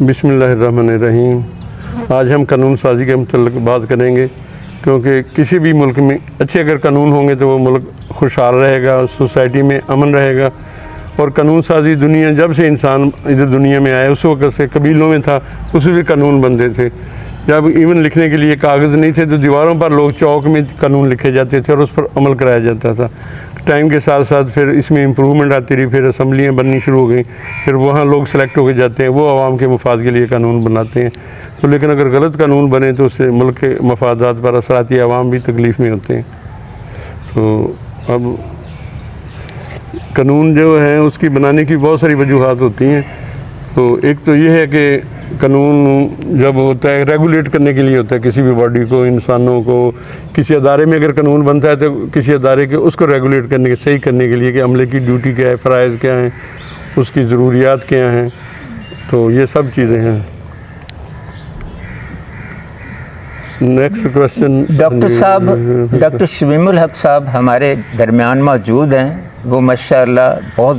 بسم اللہ الرحمن الرحیم۔ آج ہم قانون سازی کے متعلق بات کریں گے، کیونکہ کسی بھی ملک میں اچھے اگر قانون ہوں گے تو وہ ملک خوشحال رہے گا، سوسائٹی میں امن رہے گا۔ اور قانون سازی دنیا جب سے انسان ادھر دنیا میں آیا اس وقت سے قبیلوں میں تھا، اس بھی قانون بنتے تھے۔ جب ایون لکھنے کے لیے کاغذ نہیں تھے تو دیواروں پر لوگ چوک میں قانون لکھے جاتے تھے اور اس پر عمل کرایا جاتا تھا۔ ٹائم کے ساتھ ساتھ پھر اس میں امپرومنٹ آتی رہی، پھر اسمبلیاں بننی شروع ہو گئیں، پھر وہاں لوگ سلیکٹ ہو کے جاتے ہیں، وہ عوام کے مفاد کے لیے قانون بناتے ہیں۔ تو لیکن اگر غلط قانون بنے تو اس سے ملک کے مفادات پر اثرات، عوام بھی تکلیف میں ہوتے ہیں۔ تو اب قانون جو ہے اس کی بنانے کی بہت ساری وجوہات ہوتی ہیں۔ تو ایک تو یہ ہے کہ قانون جب ہوتا ہے ریگولیٹ کرنے کے لیے ہوتا ہے، کسی بھی باڈی کو، انسانوں کو، کسی ادارے میں اگر قانون بنتا ہے تو کسی ادارے کے اس کو ریگولیٹ کرنے کے، صحیح کرنے کے لیے کہ عملے کی ڈیوٹی کیا ہے، فرائض کیا ہیں، اس کی ضروریات کیا ہیں۔ تو یہ سب چیزیں ہیں۔ نیکسٹ کوشچن ڈاکٹر شمیم الحق صاحب ہمارے درمیان موجود ہیں۔ وہ ماشاءاللہ بہت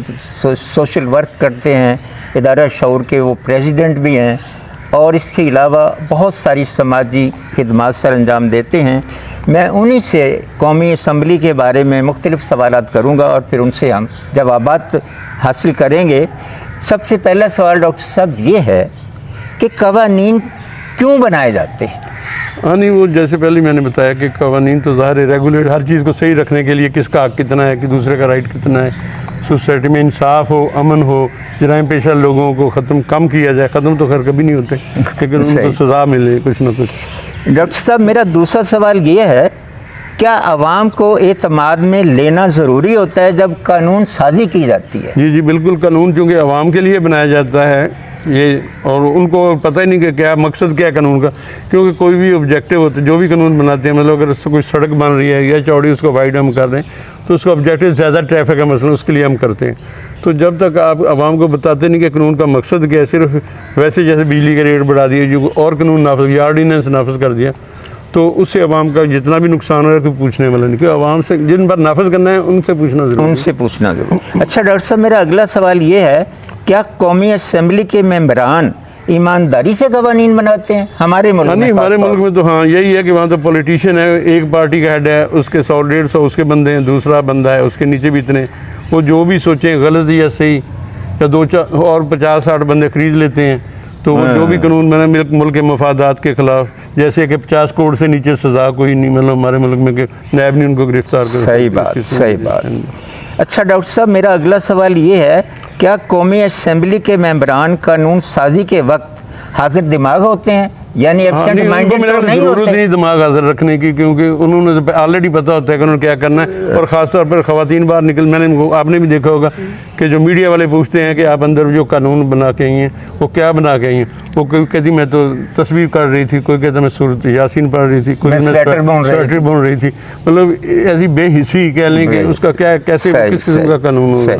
سوشل ورک کرتے ہیں، ادارہ شعور کے وہ پریزیڈنٹ بھی ہیں، اور اس کے علاوہ بہت ساری سماجی خدمات سر انجام دیتے ہیں۔ میں انہی سے قومی اسمبلی کے بارے میں مختلف سوالات کروں گا اور پھر ان سے ہم جوابات حاصل کریں گے۔ سب سے پہلا سوال ڈاکٹر صاحب یہ ہے کہ قوانین کیوں بنائے جاتے ہیں؟ ہاں نہیں، وہ جیسے پہلے میں نے بتایا کہ قوانین تو ظاہر ہے ریگولیٹ، ہر چیز کو صحیح رکھنے کے لیے، کس کا حق کتنا ہے، کہ دوسرے کا رائٹ کتنا ہے، سوسائٹی میں انصاف ہو، امن ہو، جرائم پیشہ لوگوں کو کم کیا جائے۔ ختم تو خیر کبھی نہیں ہوتے، لیکن ان کو سزا ملے کچھ نہ کچھ۔ ڈاکٹر صاحب میرا دوسرا سوال یہ ہے، کیا عوام کو اعتماد میں لینا ضروری ہوتا ہے جب قانون سازی کی جاتی ہے؟ جی بالکل، قانون چونکہ عوام کے لیے بنایا جاتا ہے یہ، اور ان کو پتہ ہی نہیں کہ کیا مقصد کیا ہے قانون کا، کیونکہ کوئی بھی آبجیکٹیو ہوتا ہے، جو بھی قانون بناتے ہیں، مطلب اگر اس سے کوئی سڑک بن رہی ہے یا چوڑی اس کو وائڈ ہم کر رہے ہیں تو اس کا آبجیکٹیو زیادہ ٹریفک ہے مثلا، اس کے لیے ہم کرتے ہیں۔ تو جب تک آپ عوام کو بتاتے نہیں کہ قانون کا مقصد کیا ہے، صرف ویسے جیسے بجلی کے ریٹ بڑھا دیے جو اور قانون نافذ یا آرڈیننس نافذ کر دیا، تو اس سے عوام کا جتنا بھی نقصان ہو رہا ہے کوئی پوچھنے والا نہیں، کہ عوام سے جن پر نافذ کرنا ہے ان سے پوچھنا ضرور۔ اچھا ڈاکٹر صاحب میرا اگلا سوال یہ ہے، کیا قومی اسمبلی کے ممبران ایمانداری سے قوانین بناتے ہیں؟ ہمارے ملک میں ہمارے ملک میں تو ہاں یہی ہے کہ وہاں تو پولیٹیشین ہے، ایک پارٹی کا ہیڈ ہے، اس کے 100-150 اس کے بندے ہیں، دوسرا بندہ ہے، اس کے نیچے بھی اتنے، وہ جو بھی سوچیں غلط یا صحیح، یا 2-4 اور 50-60 بندے خرید لیتے ہیں، تو وہ جو بھی قانون بنا ملک کے مفادات کے خلاف، جیسے کہ 50 کروڑ سے نیچے سزا کوئی نہیں، مطلب ہمارے ملک میں کہ نیب نہیں ان کو گرفتار کر۔ صحیح بات۔ اچھا ڈاکٹر صاحب میرا اگلا سوال یہ ہے، کیا قومی اسمبلی کے ممبران قانون سازی کے وقت حاضر دماغ ہوتے ہیں؟ یعنی ایبسینٹ مائنڈڈ تو نہیں ہوتے؟ ضرورت نہیں دماغ حاضر رکھنے کی، کیونکہ انہوں نے آلریڈی پتہ ہوتا ہے کہ انہوں نے کیا کرنا ہے، اور خاص طور پر خواتین باہر نکل، آپ نے بھی دیکھا ہوگا کہ جو میڈیا والے پوچھتے ہیں کہ آپ اندر جو قانون بنا کے آئی ہیں وہ کیا بنا کے آئی ہیں، وہ کوئی کہتی میں تو تصویر کر رہی تھی، کوئی کہتا میں سورۃ یاسین پڑھ رہی تھی، کوئی میں سویٹر بن رہی تھی، مطلب ایسی بے حسی کہہ لیں کہ اس کا کیا کیسے کس قسم کا قانون ہوگا۔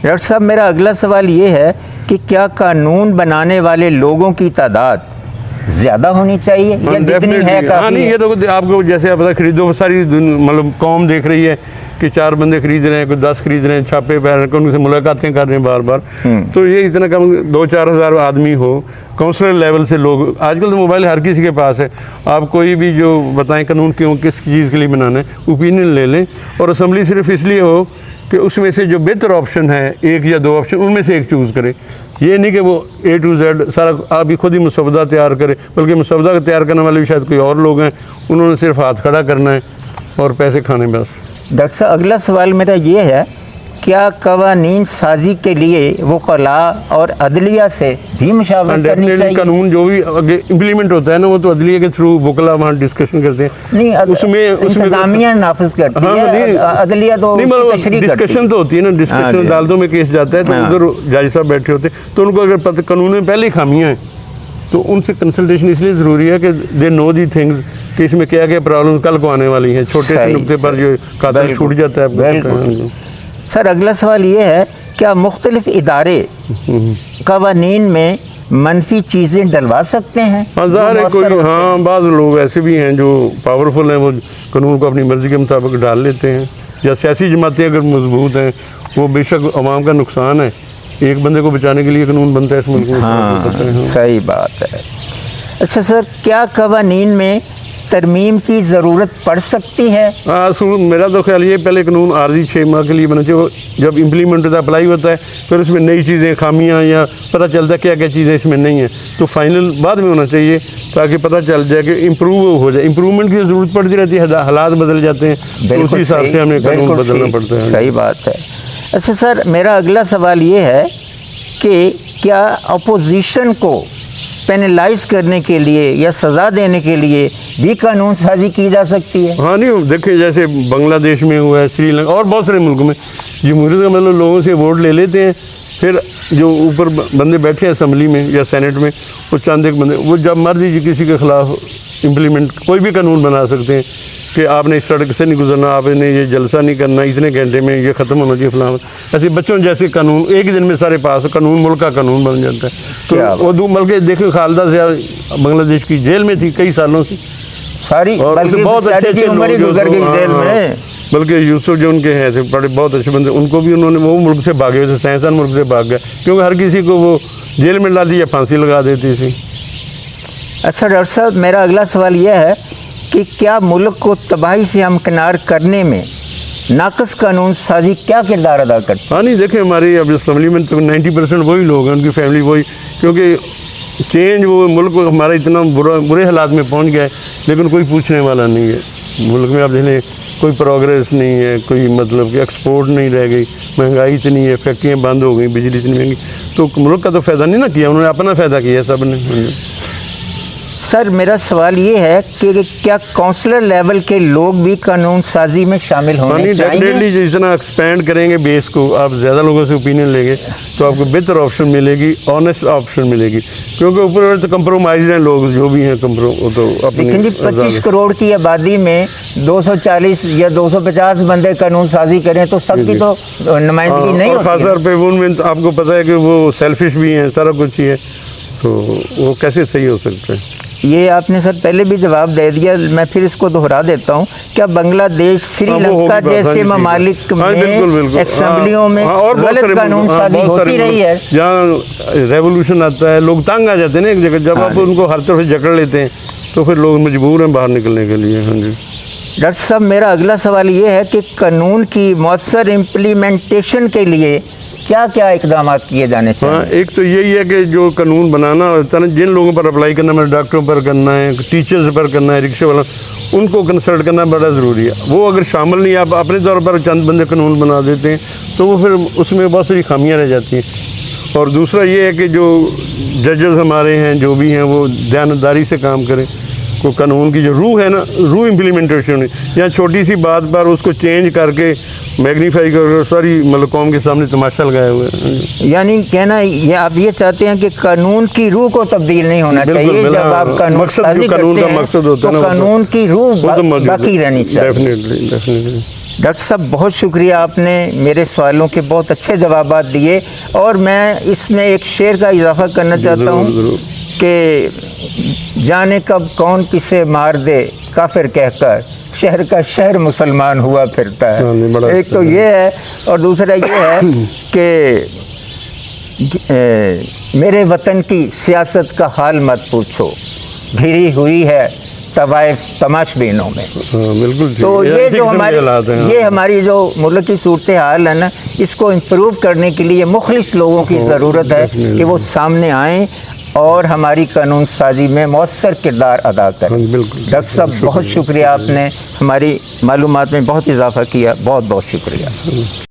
ڈاکٹر صاحب میرا اگلا سوال یہ ہے کہ کیا قانون بنانے والے لوگوں کی تعداد زیادہ ہونی چاہیے یا جتنی ہے کافی ہے؟ یہ تو آپ کو جیسے آپ خریدو، ساری مطلب قوم دیکھ رہی ہے کہ 4 بندے خرید رہے ہیں، کوئی 10 خرید رہے ہیں، چھاپے پہ ان سے ملاقاتیں کر رہے ہیں بار بار، تو یہ اتنا کم 2-4 ہزار آدمی ہو، کونسلر لیول سے لوگ، آج کل تو موبائل ہر کسی کے پاس ہے، آپ کوئی بھی جو بتائیں قانون کیوں کس چیز کے لیے بنانا ہے اوپینین لے لیں، اور اسمبلی صرف اس لیے ہو کہ اس میں سے جو بہتر آپشن ہے، 1 یا 2 آپشن، ان میں سے ایک چوز کرے۔ یہ نہیں کہ وہ A to Z سارا آپ ہی خود ہی مسودہ تیار کرے، بلکہ مسودہ تیار کرنے والے بھی شاید کوئی اور لوگ ہیں، انہوں نے صرف ہاتھ کھڑا کرنا ہے اور پیسے کھانے بس۔ ڈاکٹر صاحب اگلا سوال میرا یہ ہے، کیا قوانین سازی کے لیے وکلاء اور عدلیہ سے بھی مشاورت کرنی چاہیے؟ قانون جو بھی امپلیمنٹ ہوتا ہے نا وہ تو عدلیہ کے تھرو وکلاء وہاں ڈسکشن کرتے ہیں، نہیں اس میں انتظامیہ نافذ کرتی ہے، عدلیہ تو تشریح کرتی ہے۔ ڈسکشن تو ہوتی ہے نا، ڈسکشن عدالتوں میں کیس جاتا ہے تو ادھر جج صاحب بیٹھے ہوتے ہیں، تو ان کو اگر پتہ قانون میں پہلے ہی خامیاں ہیں تو ان سے کنسلٹیشن اس لیے ضروری ہے کہ دے نو دی تھنگز کہ اس میں کیا کیا پرابلم کل کو آنے والی ہیں، چھوٹے سے نقطے پر جو قاتل چھوٹ جاتا ہے۔ سر اگلا سوال یہ ہے، کیا مختلف ادارے قوانین میں منفی چیزیں ڈلوا سکتے ہیں؟ ظاہر ہے کوئی، ہاں بعض لوگ ایسے بھی ہیں جو پاورفل ہیں، وہ قانون کو اپنی مرضی کے مطابق ڈال لیتے ہیں، یا سیاسی جماعتیں اگر مضبوط ہیں وہ بے شک عوام کا نقصان ہے، ایک بندے کو بچانے کے لیے قانون بنتا ہے اس ملک میں. ہاں صحیح بات ہے. اچھا سر، کیا قوانین میں ترمیم کی ضرورت پڑ سکتی ہے؟ میرا تو خیال یہ پہلے قانون عارضی 6 ماہ کے لیے بنا چاہیے. وہ جب امپلیمنٹ ہوتا ہے، اپلائی ہوتا ہے، پھر اس میں نئی چیزیں، خامیاں یا پتہ چلتا ہے کیا کیا چیزیں اس میں نہیں ہیں، تو فائنل بعد میں ہونا چاہیے تاکہ پتہ چل جائے کہ امپروو ہو جائے. امپروومنٹ کی ضرورت پڑتی رہتی ہے، حالات بدل جاتے ہیں، تو اسی حساب سے ہمیں قانون بدلنا پڑتا ہے. صحیح بات ہے. اچھا سر، میرا اگلا سوال یہ ہے کہ کیا اپوزیشن کو پینلائز کرنے کے لیے یا سزا دینے کے لیے بھی قانون سازی کی جا سکتی ہے؟ ہاں نہیں، دیکھیں جیسے بنگلہ دیش میں ہوا ہے، سری لنکا اور بہت سارے ملک میں جمہوریت کا مطلب لوگوں سے ووٹ لے لیتے ہیں، پھر جو اوپر بندے بیٹھے ہیں اسمبلی میں یا سینٹ میں، وہ چند ایک بندے، وہ جب مرضی کسی کے خلاف امپلیمنٹ کوئی بھی قانون بنا سکتے ہیں کہ آپ نے اس سڑک سے نہیں گزرنا، آپ نے یہ جلسہ نہیں کرنا، اتنے گھنٹے میں یہ ختم ہونا چاہیے فلاں. ایسے بچوں جیسے قانون ایک ہی دن میں سارے پاس، قانون ملک کا قانون بن جاتا ہے. تو وہ بلکہ دیکھیں خالدہ ضیاء بنگلہ دیش کی جیل میں تھی کئی سالوں سے، ساری اور بہت اچھے عمر ہی گزر گئی جیل میں. بلکہ یوسف جو ان کے ہیں تھے بڑے بہت اچھے بندے، ان کو بھی انہوں نے وہ ملک سے بھاگے ہوئے تھے، سائنسدان ملک سے بھاگ گئے کیونکہ ہر کسی کو وہ جیل میں ڈال دی یا پھانسی لگا دیتی تھی. اچھا ڈاکٹر صاحب، میرا اگلا سوال یہ ہے کہ کیا ملک کو تباہی سے ہمکنار کرنے میں ناقص قانون سازی کیا کردار ادا کرتی ہے؟ ہاں نہیں، دیکھیں ہماری اب اسمبلی میں تو 90% وہی لوگ ہیں، ان کی فیملی وہی، کیونکہ چینج وہ ملک ہمارا اتنا برے حالات میں پہنچ گیا ہے، لیکن کوئی پوچھنے والا نہیں ہے. ملک میں اب دیکھیں کوئی پروگریس نہیں ہے، کوئی مطلب کہ ایکسپورٹ نہیں رہ گئی، مہنگائی اتنی ہے، فیکٹریاں بند ہو گئی، بجلی اتنی مہنگی، تو ملک کا تو فائدہ نہیں نا کیا، انہوں نے اپنا فائدہ کیا سب نے. سر میرا سوال یہ ہے کہ کیا کونسلر لیول کے لوگ بھی قانون سازی میں شامل ہونے چاہیے؟ ڈیفینیٹلی جتنا ایکسپینڈ کریں گے بیس کو، آپ زیادہ لوگوں سے اوپینین لیں گے تو آپ کو بہتر آپشن ملے گی، آنیسٹ آپشن ملے گی، کیونکہ اوپر تو کمپرومائز ہیں لوگ جو بھی ہیں، لیکن جی 25 کروڑ کی آبادی میں 240 یا 250 بندے قانون سازی کریں تو سب کی تو نمائندگی نہیں ہوتی. خاص طور پہ ان میں آپ کو پتہ ہے کہ وہ سیلفش بھی ہیں، سارا کچھ ہی ہے، تو وہ کیسے صحیح ہو سکتا ہے؟ یہ آپ نے سر پہلے بھی جواب دے دیا، میں پھر اس کو دہرا دیتا ہوں. کیا بنگلہ دیش، سری لنکا جیسے ممالک میں اسمبلیوں میں غلط قانون سازی ہوتی رہی ہے؟ جہاں ریولوشن آتا ہے لوگ تنگ آ جاتے ہیں نا ایک جگہ، جب آپ ان کو ہر طرف جکڑ لیتے ہیں تو پھر لوگ مجبور ہیں باہر نکلنے کے لیے. ہاں جی ڈاکٹر صاحب، میرا اگلا سوال یہ ہے کہ قانون کی مؤثر امپلیمنٹیشن کے لیے کیا کیا اقدامات کیے جانے چاہیے؟ ہاں، ایک تو یہی ہے کہ جو قانون بنانا ہوتا ہے نا، جن لوگوں پر اپلائی کرنا ہے، ڈاکٹروں پر کرنا ہے، ٹیچرز پر کرنا ہے، رکشے والا، ان کو کنسلٹ کرنا بڑا ضروری ہے. وہ اگر شامل نہیں، آپ اپنے طور پر چند بندے قانون بنا دیتے ہیں تو وہ پھر اس میں بہت ساری خامیاں رہ جاتی ہیں. اور دوسرا یہ ہے کہ جو ججز ہمارے ہیں جو بھی ہیں وہ دیانتداری سے کام کریں، کو قانون کی جو روح ہے نا، روح امپلیمنٹیشن ہے، یا چھوٹی سی بات پر اس کو چینج کر کے میگنیفائی کر ساری مطلب قوم کے سامنے تماشا لگایا ہوئے ہیں. یعنی کہنا یہ آپ یہ چاہتے ہیں کہ قانون کی روح کو تبدیل نہیں ہونا چاہیے، جب آپ قانون سازی کرتے ہیں تو قانون کی روح باقی رہنی چاہیے. ڈاکٹر صاحب بہت شکریہ، آپ نے میرے سوالوں کے بہت اچھے جوابات دیے، اور میں اس میں ایک شعر کا اضافہ کرنا چاہتا ہوں کہ جانے کب کون کسے مار دے کافر کہہ کر، شہر کا شہر مسلمان ہوا پھرتا ہے. ایک تو یہ ہے، اور دوسرا یہ ہے کہ میرے وطن کی سیاست کا حال مت پوچھو، گھری ہوئی ہے طوائف تماش بینوں میں. بالکل. تو یہ جو ہماری جو ملک کی صورتحال ہے نا، اس کو امپروو کرنے کے لیے مخلص لوگوں کی ضرورت ہے کہ وہ سامنے آئیں اور ہماری قانون سازی میں مؤثر کردار ادا کریں. ڈاکٹر صاحب بہت شکریہ، آپ نے ہماری معلومات میں بہت اضافہ کیا، بہت بہت شکریہ.